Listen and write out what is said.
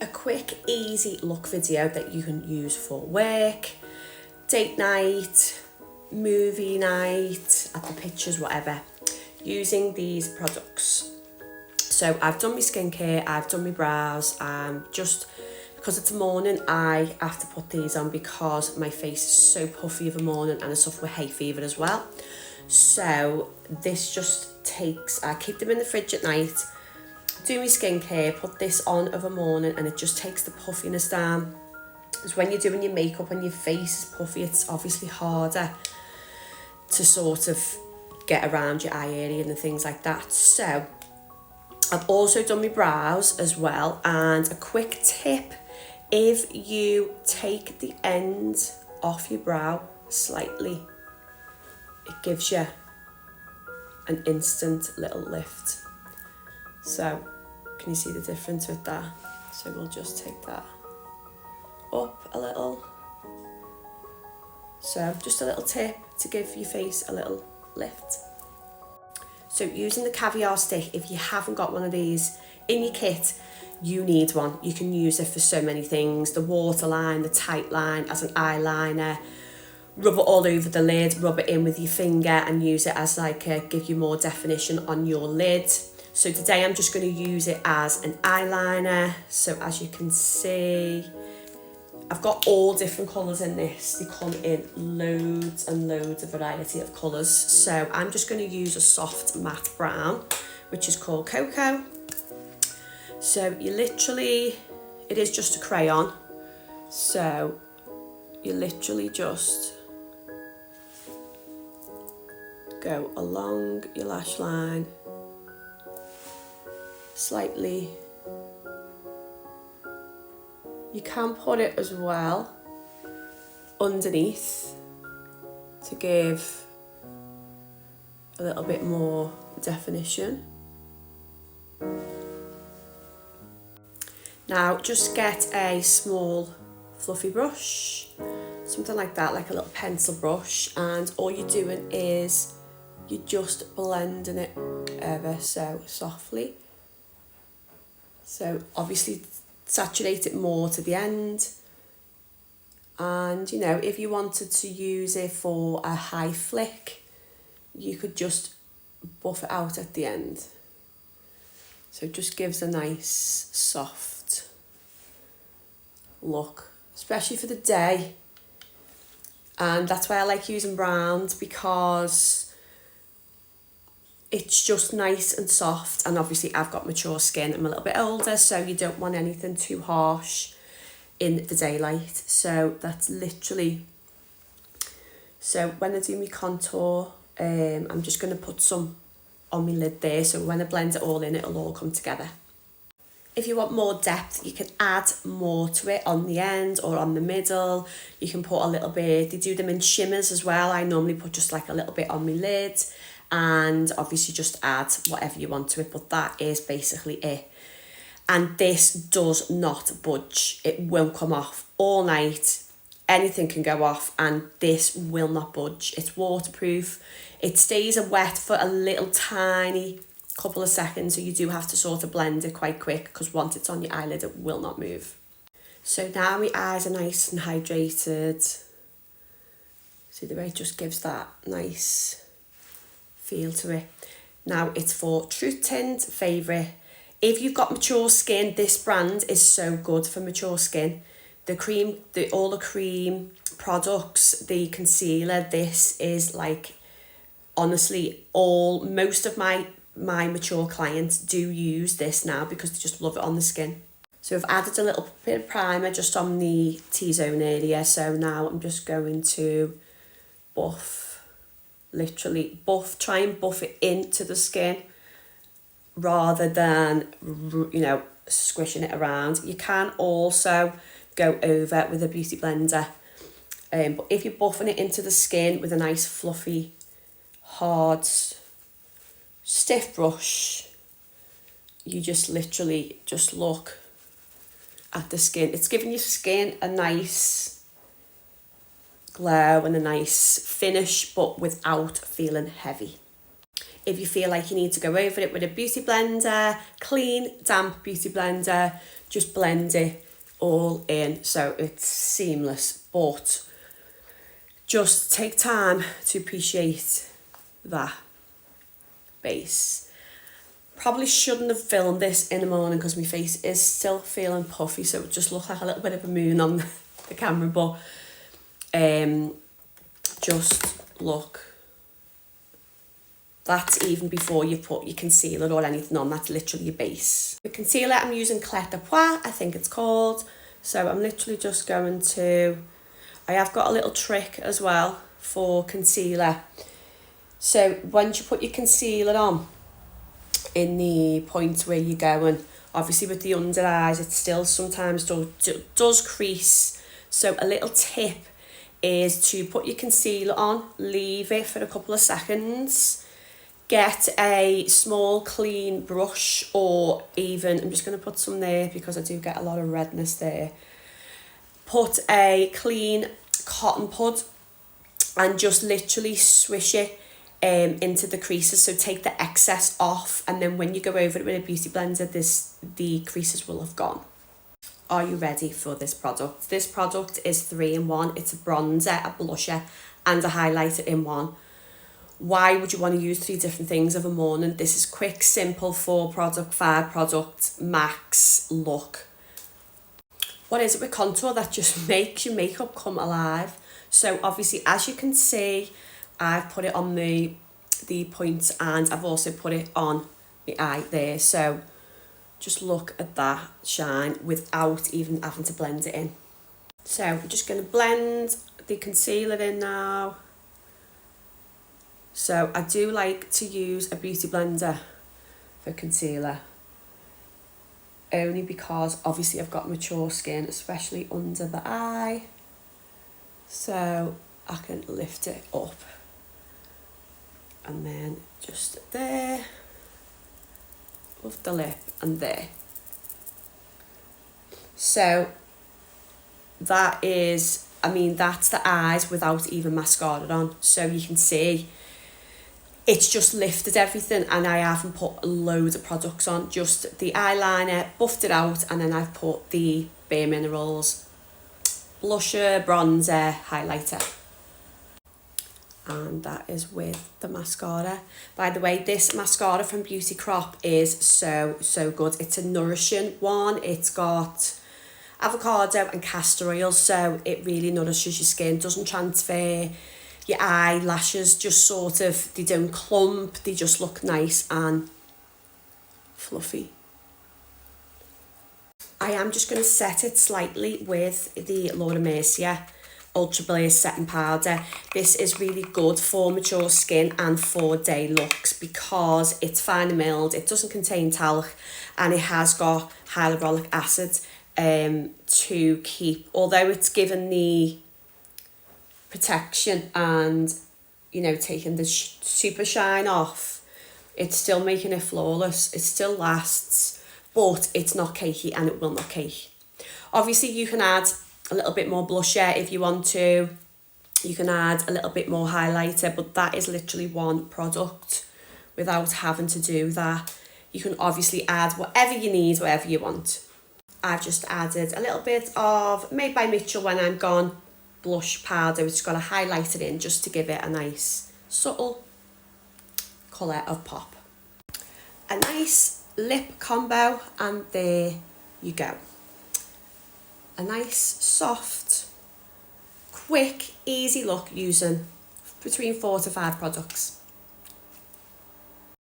a quick, easy look video that you can use for work, date night, movie night, at the pictures, whatever, using these products. So I've done my skincare, I've done my brows, just because it's morning, I have to put these on because my face is so puffy of a morning and I suffer with hay fever as well. So this just takes, I keep them in the fridge at night, do my skincare, put this on of a morning, and it just takes the puffiness down. Because when you're doing your makeup and your face is puffy, it's obviously harder to sort of get around your eye area and things like that. So I've also done my brows as well, and a quick tip, if you take the end off your brow slightly, it gives you an instant little lift. So can you see the difference with that? So we'll just take that up a little. So just a little tip to give your face a little lift. So using the caviar stick, if you haven't got one of these in your kit, you need one. You can use it for so many things. The waterline, the tight line, as an eyeliner, rub it all over the lid, rub it in with your finger and use it as like give you more definition on your lid. So today I'm just going to use it as an eyeliner. So as you can see, I've got all different colours in this. They come in loads and loads of variety of colours. So I'm just going to use a soft matte brown, which is called Cocoa. So you literally, it is just a crayon. So you literally just go along your lash line, slightly. You can put it as well underneath to give a little bit more definition. Now just get a small fluffy brush, something like that, like a little pencil brush, and all you're doing is you're just blending it ever so softly. So obviously saturate it more to the end, and you know, if you wanted to use it for a high flick, you could just buff it out at the end. So it just gives a nice soft look, especially for the day. And that's why I like using browns, because it's just nice and soft. And obviously I've got mature skin, I'm a little bit older, so you don't want anything too harsh in the daylight. So that's literally, so when I do my contour, I'm just going to put some on my lid there, so when I blend it all in, it'll all come together. If you want more depth, you can add more to it on the end or on the middle. You can put a little bit, they do them in shimmers as well. I normally put just like a little bit on my lid, and obviously just add whatever you want to it, but that is basically it. And this does not budge. It won't come off all night. Anything can go off and this will not budge. It's waterproof. It stays wet for a little tiny couple of seconds, so you do have to sort of blend it quite quick, because once it's on your eyelid it will not move. So now my eyes are nice and hydrated. See the way it just gives that nice feel to it. Now it's for Truth Tint Favourite. If you've got mature skin, this brand is so good for mature skin. The cream, all the cream products, the concealer, this is like, honestly, most of my mature clients do use this now because they just love it on the skin. So I've added a little bit of primer just on the T-zone area. So now I'm just going to buff, literally buff, try and buff it into the skin rather than, you know, squishing it around. You can also go over with a beauty blender, but if you're buffing it into the skin with a nice fluffy, hard, stiff brush, you just literally just look at the skin. It's giving your skin a nice glow and a nice finish, but without feeling heavy. If you feel like you need to go over it with a beauty blender, clean, damp beauty blender, just blend it all in so it's seamless. But just take time to appreciate that base. Probably shouldn't have filmed this in the morning because my face is still feeling puffy, so it just looks like a little bit of a moon on the camera, but just look. That's even before you put your concealer or anything on. That's literally your base. The concealer, I'm using Clé de Pois, I think it's called. So I'm literally just going to... I have got a little trick as well for concealer. So once you put your concealer on, in the point where you're going, obviously with the under eyes, it still sometimes does crease. So a little tip is to put your concealer on, leave it for a couple of seconds, get a small clean brush, or even, I'm just going to put some there because I do get a lot of redness there. Put a clean cotton pud and just literally swish it into the creases, so take the excess off, and then when you go over it with a beauty blender, the creases will have gone. Are you ready for this product? This product is 3-in-1. It's a bronzer, a blusher and a highlighter in one. Why would you want to use 3 different things of a morning? This is quick, simple, 4 product, 5 product max look. What is it with contour that just makes your makeup come alive? So obviously, as you can see, I've put it on the points, and I've also put it on the eye there. So just look at that shine without even having to blend it in. So I'm just going to blend the concealer in now. So I do like to use a beauty blender for concealer, only because obviously I've got mature skin, especially under the eye. So I can lift it up. And then just there, of the lip, and there. So that is, I mean, that's the eyes without even mascara on. So you can see it's just lifted everything, and I haven't put loads of products on, just the eyeliner, buffed it out, and then I've put the Bare Minerals blusher, bronzer, highlighter. And that is with the mascara. By the way, this mascara from Beauty Crop is so good. It's a nourishing one. It's got avocado and castor oil, so it really nourishes your skin. Doesn't transfer your eyelashes, just sort of, they don't clump, they just look nice and fluffy. I am just going to set it slightly with the Laura Mercier Ultra Blaze Setting Powder. This is really good for mature skin and for day looks because it's fine milled, it doesn't contain talc, and it has got hyaluronic acid to keep, although it's given the protection and, you know, taking the super shine off, it's still making it flawless. It still lasts, but it's not cakey, and it will not cake. Obviously you can add a little bit more blusher if you want to. You can add a little bit more highlighter, but that is literally one product without having to do that. You can obviously add whatever you need, whatever you want. I've just added a little bit of Made by Mitchell When I'm Gone blush powder. It's got a highlighter in just to give it a nice subtle colour of pop. A nice lip combo, and there you go. A nice, soft, quick, easy look using between 4 to 5 products.